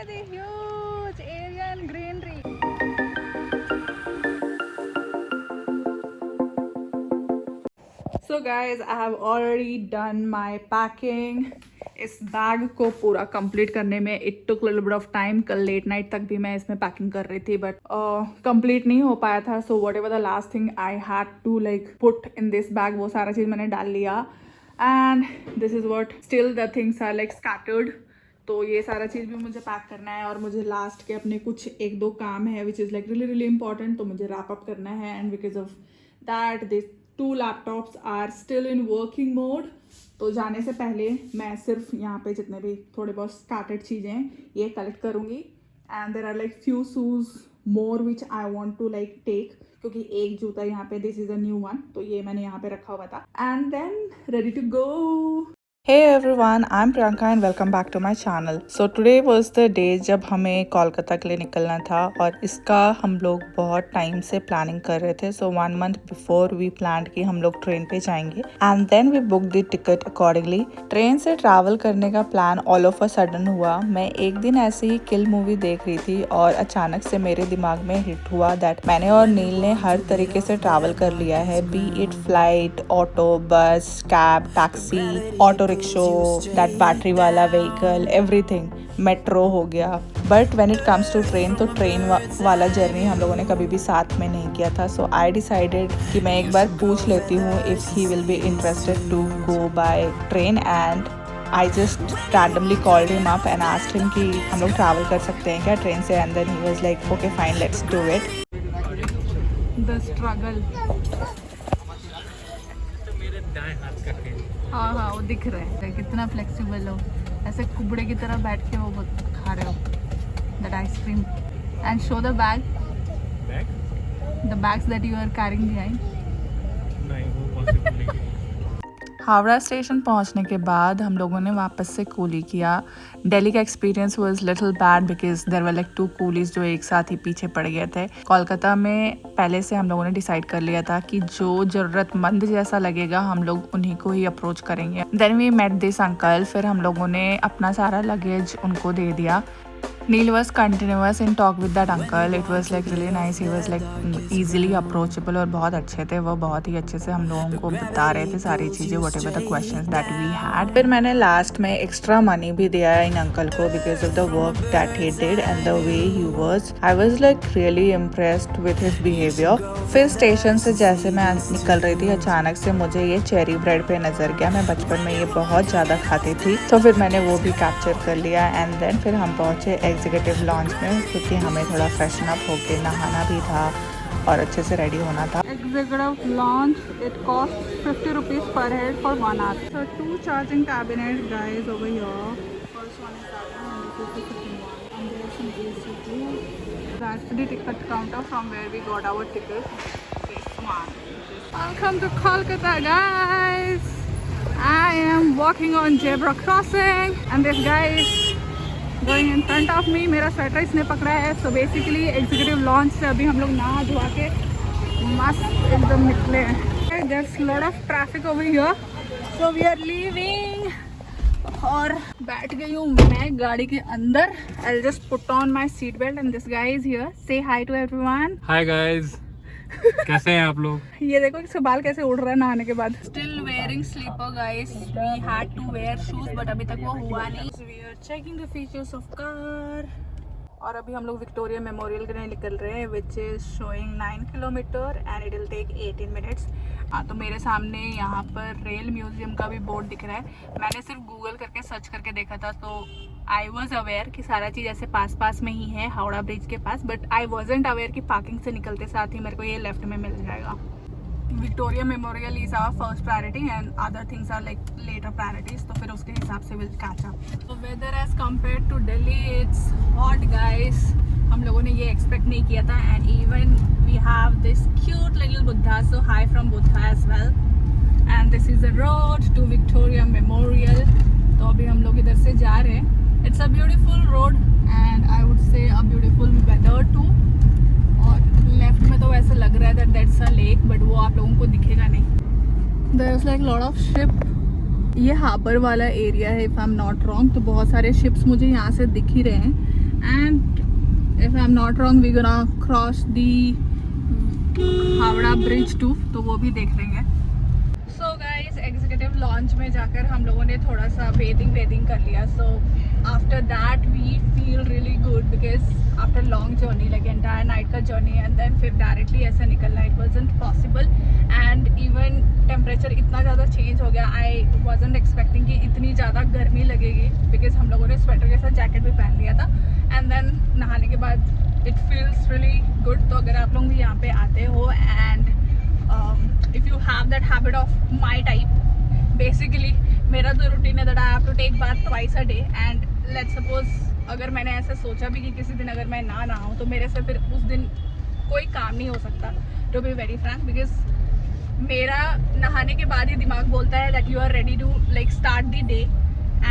at the huge area and greenery. So guys, I have already done my packing. इस bag को पूरा complete करने में it took little bit of time. कल late night तक भी मैं इसमें पैकिंग कर रही थी बट कंप्लीट नहीं हो पाया था. So whatever the last thing I had to like put in this bag, वो सारा चीज़ मैंने डाल लिया. And this is what still the things are like scattered. तो ये सारा चीज़ भी मुझे पैक करना है और मुझे लास्ट के अपने कुछ एक दो काम है which is like really really important, तो मुझे रैप अप करना है. And because of that this 2 laptops are still in working mode. तो जाने से पहले मैं सिर्फ यहाँ पे जितने भी थोड़े बहुत स्कैटर्ड चीज़ें हैं ये कलेक्ट करूँगी. And there are like few shoes more which I want to like take, क्योंकि एक जूता यहाँ पे this is a new one, तो ये मैंने यहाँ पे रखा हुआ था. And then ready to go. Hey everyone, I'm Priyanka and welcome back to my channel. So today was the day जब हमें कोलकाता के लिए निकलना था और इसका हम लोग बहुत टाइम से प्लानिंग कर रहे थे. So 1 month before we planned कि हम लोग ट्रेन पे जाएंगे and then we booked the ticket accordingly. Train से ट्रैवल करने का plan all of a sudden हुआ. मैं एक दिन ऐसे ही किल मूवी देख रही थी और अचानक से मेरे दिमाग में हिट हुआ दैट मैंने और नील ने हर तरीके से ट्रैवल कर लिया है, be it flight, auto, bus, cab, taxi, auto rickshaw, that battery वाला व्हीकल, एवरीथिंग, मेट्रो हो गया. But when it comes to train, तो ट्रेन वाला जर्नी हम लोगों ने कभी भी साथ में नहीं किया था. सो आई डिसाइडेड कि मैं एक बार पूछ लेती हूँ if he will be interested to go by train. And I just randomly called him up and asked him कि हम लोग ट्रैवल कर सकते हैं क्या ट्रेन से. And then he was like okay fine, let's do it. The struggle. हाँ हाँ, वो दिख रहा है कितना फ्लेक्सिबल हो, ऐसे कुबड़े की तरह बैठ के वो खा रहे हो that ice cream. And show the bag, the bags that you are carrying behind. Howrah station पहुंचने के बाद हम लोगों ने वापस से कूली किया. दिल्ली का experience was little bad because there were like 2 coolies जो एक साथ ही पीछे पड़ गए थे. कोलकाता में पहले से हम लोगों ने डिसाइड कर लिया था कि जो ज़रूरतमंद जैसा लगेगा हम लोग उन्हीं को ही अप्रोच करेंगे. Then we met this uncle. फिर हम लोगों ने अपना सारा लगेज उनको दे दिया. Neil was continuous in talk with that uncle. It was like really nice. He was like easily approachable और बहुत अच्छे थे. वो बहुत ही अच्छे से हम लोगों को बता रहे थे सारी चीज़ें, whatever the questions that we had. फिर मैंने लास्ट में एक्स्ट्रा मनी भी दिया इन अंकल को because of the work that he did and the way he was. I was like really impressed with his behavior. फिर स्टेशन से जैसे मैं निकल रही थी अचानक से मुझे ये चेरी ब्रेड पे नज़र गया. मैं बचपन में ये बहुत ज़्यादा खाती थी, तो फिर मैंने वो भी कैप्चर कर लिया. एंड देन फिर हम पहुँचे एग्जीक्यूटिव लॉन्च में, क्योंकि हमें थोड़ा फ्रेशन अप होके नहाना भी था और अच्छे से रेडी होना था. Executive launch, it costs 50 rupees per head for 1 hour. So 2 charging cabinets guys over here. First one is that one and this is the second one. And there's some AC too. That's the ticket counter from where we got our ticket. This one. Welcome to Kolkata guys. I am walking on zebra crossing and this guy is going in front of me. मेरा sweater इसने पकड़ा है. So basically executive launch से अभी हम लोग नहा धुआ के मस्त एकदम निकले हैं. There's lot of traffic over here. So we are leaving. और बैठ गई हूँ मैं गाड़ी के अंदर. I'll just put on my seat belt and this guy is here. Say hi to everyone. Hi guys. कैसे हैं आप लोग? ये देखो इसके बाल कैसे उड़ रहा है नहाने के बाद. Still wearing slipper guys. We had to wear shoes but अभी तक वो हुआ नहीं. We are checking the features of car. और अभी हम लोग विक्टोरिया मेमोरियल के लिए निकल रहे हैं which is showing 9 kilometre and it will take 18 minutes. तो मेरे सामने यहाँ पर रेल म्यूजियम का भी बोर्ड दिख रहा है. मैंने सिर्फ गूगल करके सर्च करके देखा था तो आई वॉज अवेयर कि सारा चीज़ ऐसे पास पास में ही है हावड़ा ब्रिज के पास. बट आई वॉजेंट अवेयर कि पार्किंग से निकलते साथ ही मेरे को ये लेफ्ट में मिल जाएगा. Victoria Memorial is our first priority and other things are like later priorities. तो फिर उसके हिसाब से विल कैच अप. तो weather as compare to Delhi it's hot guys. हम लोगों ने ये एक्सपेक्ट नहीं किया था. And even we have this cute little Buddha. So hi from Buddha as well. And this is the road to Victoria Memorial. तो अभी हम लोग इधर से जा रहे हैं. It's a beautiful road and I would say a beautiful weather too. और लेफ्ट में तो वैसे लग रहा है that that's a lake but वो आप लोगों को दिखेगा नहीं. There is like lot of ship. ये हार्बर वाला एरिया है if I am not wrong. तो बहुत सारे शिप्स मुझे यहाँ से दिख ही रहे हैं and if I'm not wrong we're gonna cross the Howrah bridge too, तो वो भी देख लेंगे। सो गाइस एग्जीक्यूटिव लॉन्च में जाकर हम लोगों ने थोड़ा सा बेदिंग कर लिया। So after that we feel really good because after long journey like entire night का जर्नी एंड देन फिर डायरेक्टली ऐसे निकलना it wasn't possible and even temperature इतना ज़्यादा चेंज हो गया। आई वाजंट एक्सपेक्टिंग कि इतनी ज़्यादा गर्मी लगेगी बिकॉज हम लोगों ने स्वेटर के साथ जैकेट भी पहन लिया था एंड देन नहाने के बाद इट फील्स रियली गुड। तो अगर आप लोग भी यहाँ पे आते हो and if you have that habit of my type, basically मेरा तो रूटीन है that I have to take bath twice a day and let's suppose अगर मैंने ऐसा सोचा भी कि किसी दिन अगर मैं ना नहाऊँ तो मेरे से फिर उस दिन कोई काम नहीं हो सकता to be very frank because मेरा नहाने के बाद ही दिमाग बोलता है that you are ready to like start the day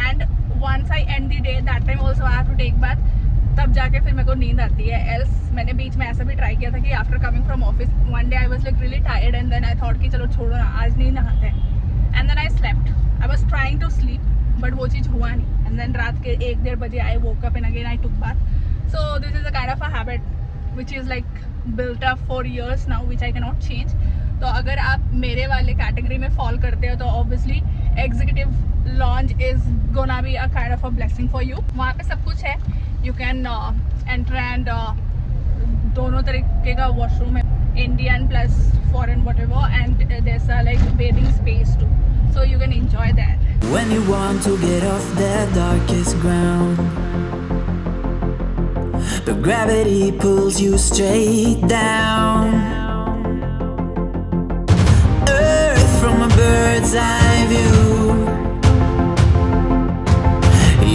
and once I end the day that time also I have to take bath, तब जाके फिर मेरे को नींद आती है। एल्स मैंने बीच में ऐसा भी ट्राई किया था कि after coming from office one day I was like really tired and then I thought कि चलो छोड़ो ना आज नहीं नहाते हैं and then I slept. I was trying to sleep but वो चीज़ हुआ नहीं एंड देन रात के 1-1:30 बजे I woke up and again I took bath. So this is a kind of a habit which is like built up for years now which I can not change. तो अगर आप मेरे वाले category में fall करते हो तो obviously executive launch is gonna be a kind of a blessing for you. वहाँ पे सब कुछ है, यू कैन एंटर एंड दोनों तरीके का वॉशरूम है, Indian plus foreign whatever and there's a like bathing space too, so you can enjoy that. When you want to get off that darkest ground, but gravity pulls you straight down. Earth from a bird's eye view.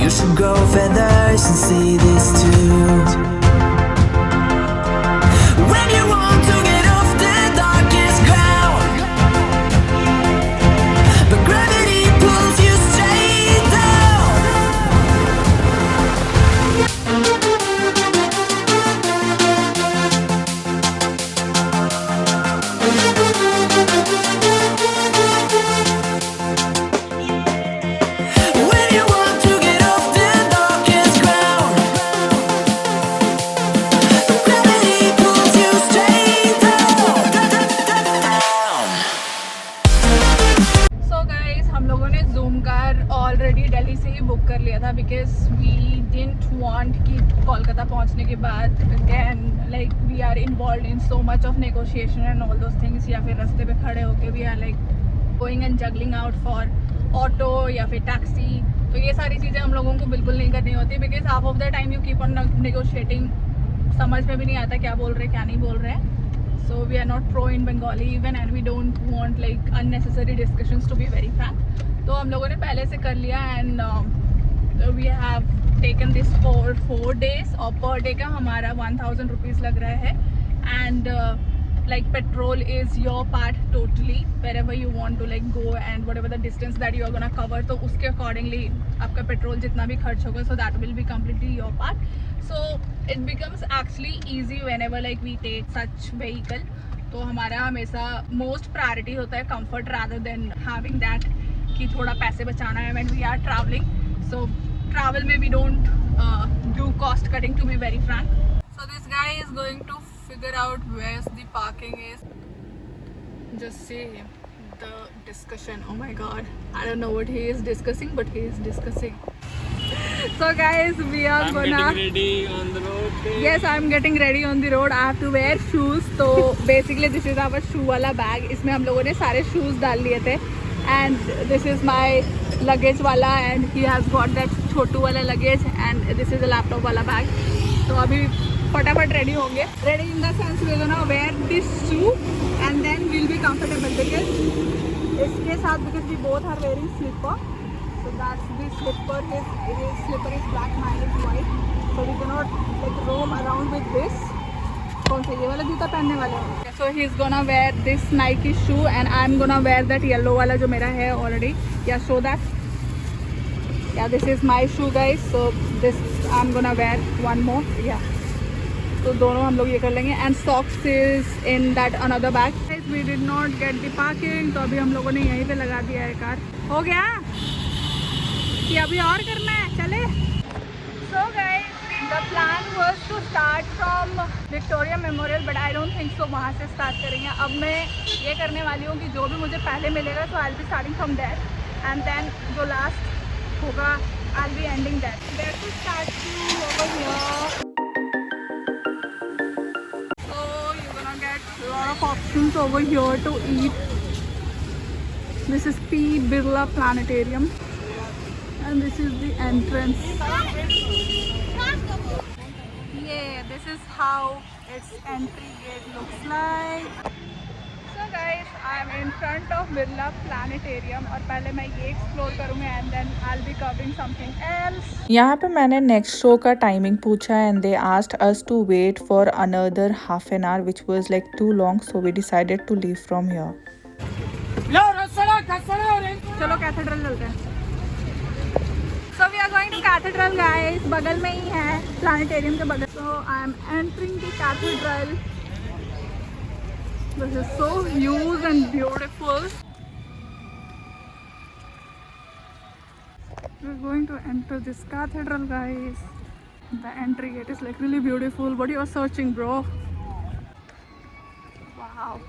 You should grow feathers and see this too. When you want to get off the darkest ground, but gravity pulls you straight down. When you want to get off the darkest ground, but gravity pulls you straight down. So guys हम लोगों ने zoom car already Delhi से ही book कर लिया था because we didn't want कि कोलकाता पहुंचने के बाद again like we are involve in so much of negotiation and all those things या फिर रास्ते पे खड़े होके we are like going and juggling out for auto या फिर टैक्सी। तो ये सारी चीज़ें हम लोगों को बिल्कुल नहीं करनी होती because half of the time you keep on negotiating, समझ में भी नहीं आता क्या बोल रहे क्या नहीं बोल रहे हैं। So we are not pro in Bengali even and we don't want like unnecessary discussions to be very frank. तो हम लोगों ने पहले से कर लिया and we have taken this for 4 days और per day का हमारा 1000 rupees लग रहा है and like petrol is your part totally wherever you want to like go and whatever the distance that you are gonna cover, तो उसके accordingly आपका petrol जितना भी खर्च होगा so that will be completely your part. So it becomes actually easy whenever like we take such vehicle. तो हमारा हमेशा most priority होता है comfort rather than having that कि थोड़ा पैसे बचाना है when we are traveling. So travel में we don't do cost cutting to be very frank. So this guy is going to figure out where the parking is. Just see him. The discussion. Oh my god. I don't know what he is discussing, but he is discussing. So guys, we are I'm gonna. getting ready on the road. Yes, I'm getting ready on the road. I have to wear shoes. So basically, this is our shoe वाला bag. इसमें हम लोगों ने सारे shoes डाल लिए थे. And this is my luggage वाला, and he has got that छोटू वाला luggage, and this is a laptop वाला bag. तो अभी फटाफट रेडी होंगे. Ready in the sense we're gonna wear this shoe, and then we'll be comfortable because इसके साथ because we both are wearing slipper. So that's the slipper. His slipper is black, mine is white. So we cannot like roam around with this. कौन सा ये वाला जूता पहनने वाले हैं? So he's gonna wear this Nike shoe and I'm gonna wear that yellow वाला जो मेरा है already. Yeah, show that. Yeah, this is my shoe guys. So this I'm gonna wear one more. Yeah. तो दोनों हम लोग ये कर लेंगे and socks is in that another bag. Guys, we did not get the parking. तो अभी हम लोगों ने यहीं पे लगा दिया है कार. हो गया? कि अभी और करना है चले। So guys, The plan was to start from Victoria Memorial, but I don't think so. वहाँ से start करेंगे. अब मैं ये करने वाली हूँ कि जो भी मुझे पहले मिलेगा, so I'll be starting from there, and then जो last होगा, I'll be ending that. There's a statue over here. So you're gonna get a lot of options over here to eat. This is P. Birla Planetarium, and this is the entrance. Yeah, this is how its entry gate looks like. So guys, I'm in front of Birla Planetarium और पहले मैं ये explore करूँगी and then I'll be covering something else. यहाँ पे मैंने next show का timing पूछा and they asked us to wait for another half an hour which was like too long, so we decided to leave from here. चलो cathedral चलते हैं. So we are going to cathedral guys. बगल में ही है, planetarium के बगल. So I am entering the cathedral. This is so huge and beautiful. We're going to enter this cathedral guys. The entry gate is like really beautiful. What you are searching, bro? Wow.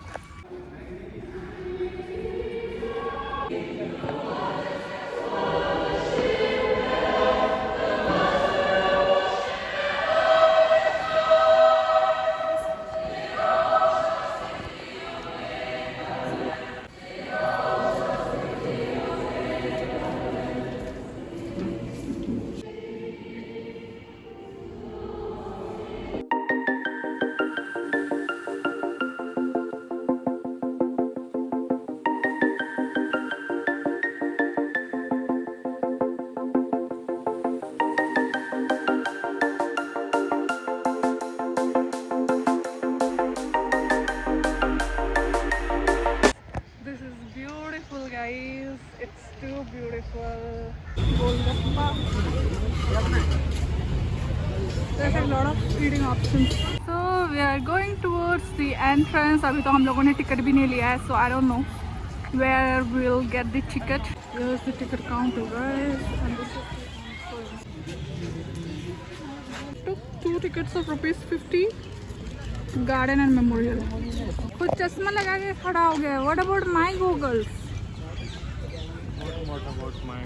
This is beautiful guys. It's too beautiful. Golgappa. There's a lot of eating options. So we are going towards the entrance. अभी तो हम लोगों ने ticket भी नहीं लिया है, so I don't know where we'll get the ticket. Here's the ticket counter guys. And this is took 2 tickets of ₹50. Garden and Memorial. खुद चश्मा लगा के खड़ा हो गया. What about my goggles? What about my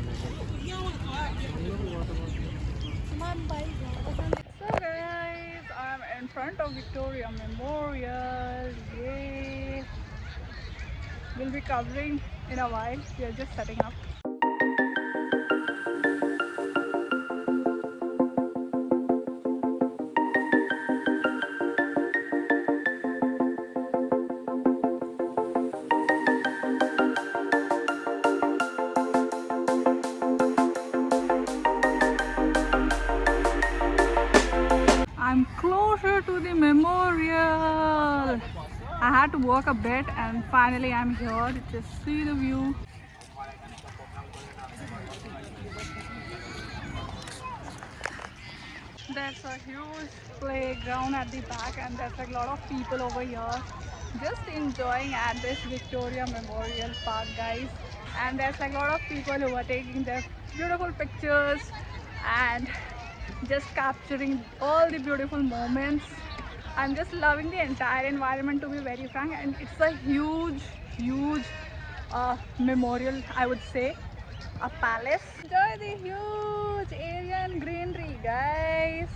So guys, I'm in front of Victoria Memorial. Yay! We'll be covering in a while. We are just setting up. I'm closer to the memorial. I had to walk a bit and finally I'm here. Just see the view. There's a huge playground at the back and there's like a lot of people over here just enjoying at this Victoria Memorial Park guys. And there's like a lot of people who are taking their beautiful pictures and just capturing all the beautiful moments. I'm just loving the entire environment to be very frank, and it's a huge memorial, I would say, a palace. Enjoy the huge area and greenery guys.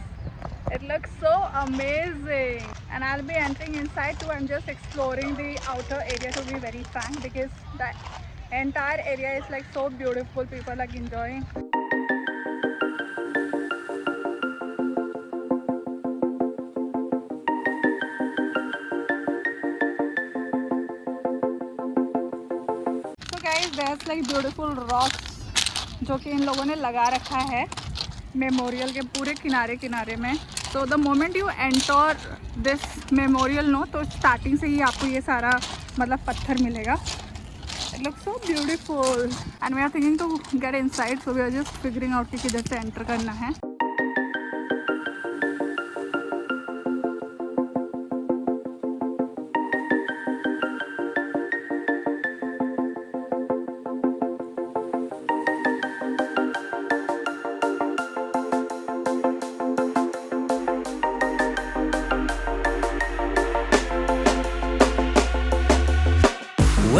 It looks so amazing and I'll be entering inside too. I'm just exploring the outer area to be very frank because the entire area is like so beautiful. People are like enjoying. So guys, there's like beautiful rocks जो कि इन लोगों ने लगा रखा है memorial के पूरे किनारे किनारे में. So the moment you enter this memorial no, तो स्टार्टिंग से ही आपको ये सारा मतलब पत्थर मिलेगा. It looks so beautiful and we are thinking to get inside, so we are just figuring out कि किधर से enter करना है.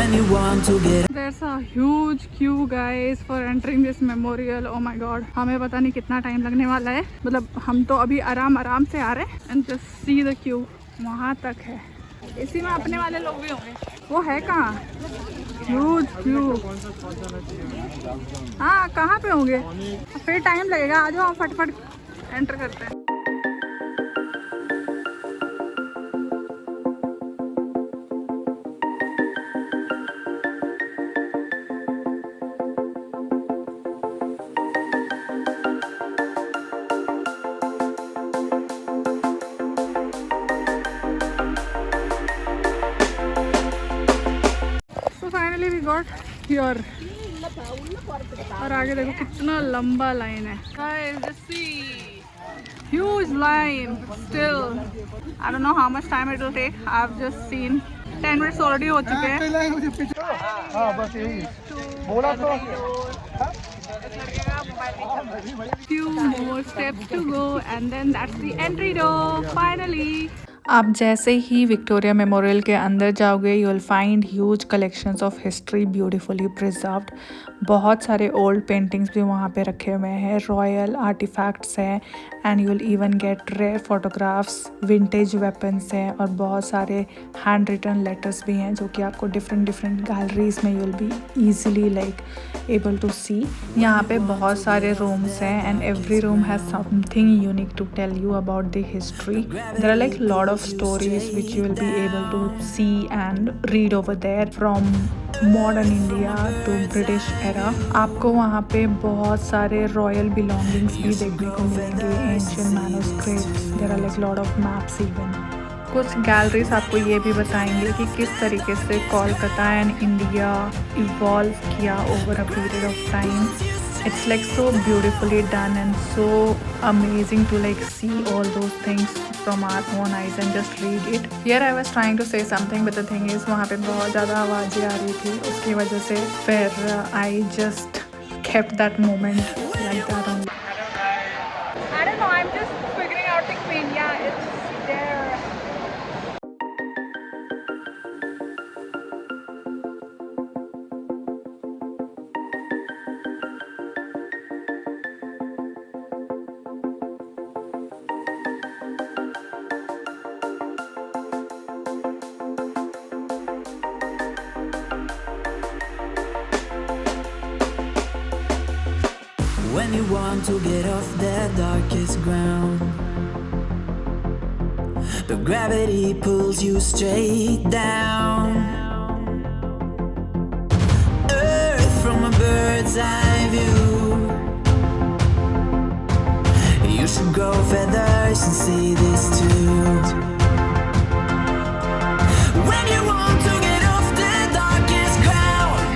when you want to get There's a huge queue guys for entering this memorial. Oh my god, हमें पता नहीं कितना time लगने वाला है. मतलब हम तो अभी आराम से आ रहे हैं. And just see the queue. वहाँ तक है. इसी में अपने वाले लोग भी होंगे. वो है कहाँ? Huge queue. हाँ, कहाँ पे होंगे? फिर टाइम लगेगा. आ जाओ हम फटफट एंटर करते हैं. Finally we got here. और आगे देखो कितना लंबा लाइन है. Guys, just see. Huge line. Still, I don't know how much time it will take. I've just seen 10 minutes already हो चुके हैं. हाँ बस यही. बोला तो. Few more steps to go and then that's the entry door. Finally. आप जैसे ही विक्टोरिया मेमोरियल के अंदर जाओगे you will find huge collections of history beautifully preserved. बहुत सारे ओल्ड पेंटिंग्स भी वहाँ पे रखे हुए हैं. रॉयल आर्टिफैक्ट्स हैं and you will even get rare photographs. Vintage weapons हैं और बहुत सारे हैंड रिटन लेटर्स भी हैं जो कि आपको डिफरेंट गैलरीज में you will be easily like able to see. यहाँ पे बहुत सारे रूम्स हैं and every room has something unique to tell you about the history. There are like lot of stories which you will be able to see and read over there from modern India to British era. आपको वहाँ पे बहुत सारे royal belongings भी देखने को मिलेंगे. Ancient manuscripts. There are like lot of maps even. कुछ गैलरीज आपको ये भी बताएंगे कि किस तरीके से कोलकाता एंड इंडिया इवॉल्व किया over a period of time. It's like so beautifully done and so amazing to like see all those things from our own eyes and just read it. Here I was trying to say something but the thing is वहाँ पे बहुत ज़्यादा आवाज़ें आ रही थी. उसकी वजह से फिर I just kept that moment like that only. I don't know, I'm just figuring out the queen. Yeah, it's there. when you want to get off that darkest ground, but gravity pulls you straight down. Earth from a bird's eye view. You should grow feathers and see this too. When you want to get off the darkest ground,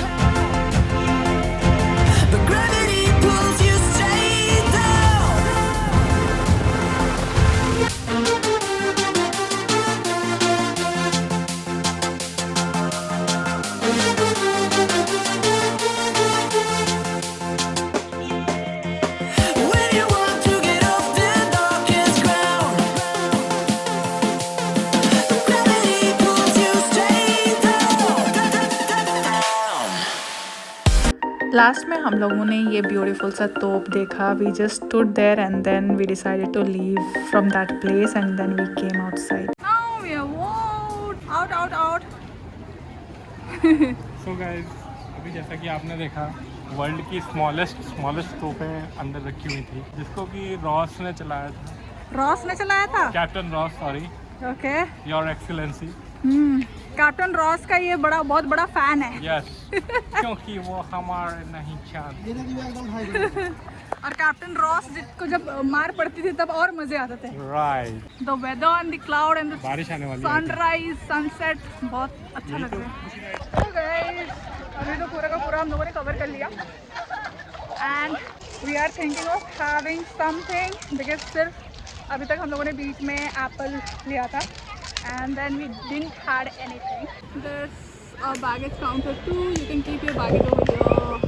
but gravity pulls you straight down. When you want to get off the darkest ground, but gravity pulls you straight down. Last में हम लोगों ने ये beautiful सा तोप देखा. We just stood there and then we decided to leave from that place and then we came outside. Now we are out. So guys, अभी जैसा कि आपने देखा वर्ल्ड की स्मॉलेस्ट तोपें अंदर रखी हुई थी जिसको कि रॉस ने चलाया था. रॉस ने चलाया था. Captain Ross, sorry, okay. Your excellency. Captain Ross का ये बहुत बड़ा फैन है. यस, क्योंकि वो हमारे नहीं चाहते. और कैप्टन रॉस को जब मार पड़ती थी तब और मजे आते थे. Right. The weather and the cloud and the बारिश आने वाली है. सनराइज सनसेट बहुत अच्छा लग रहा है. तो गाइस, अभी तो पूरा का पूरा हम लोगों ने कवर कर लिया and we are thinking of having something because सिर्फ अभी तक हम लोगों ने बीच में एप्पल लिया था and then we didn't had anything. There is a baggage counter too. You can keep your baggage over here.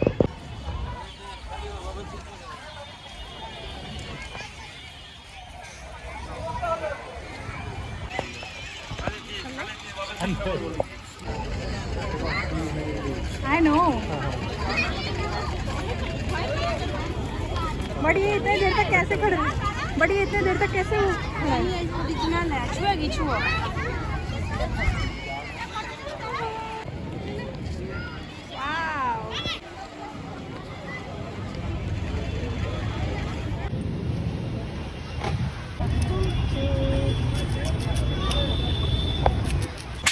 I know. But ये इतने देर तक कैसे खड़े हैं? बट ये इतने देर तक कैसे ओरिजिनल है? छुएगी छुआ।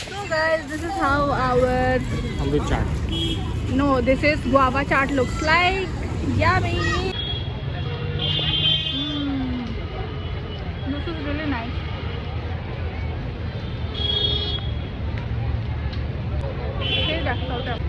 So guys, this is how our this is guava chaat looks like. Yummy. This is really nice. ठीक है, चलते हैं।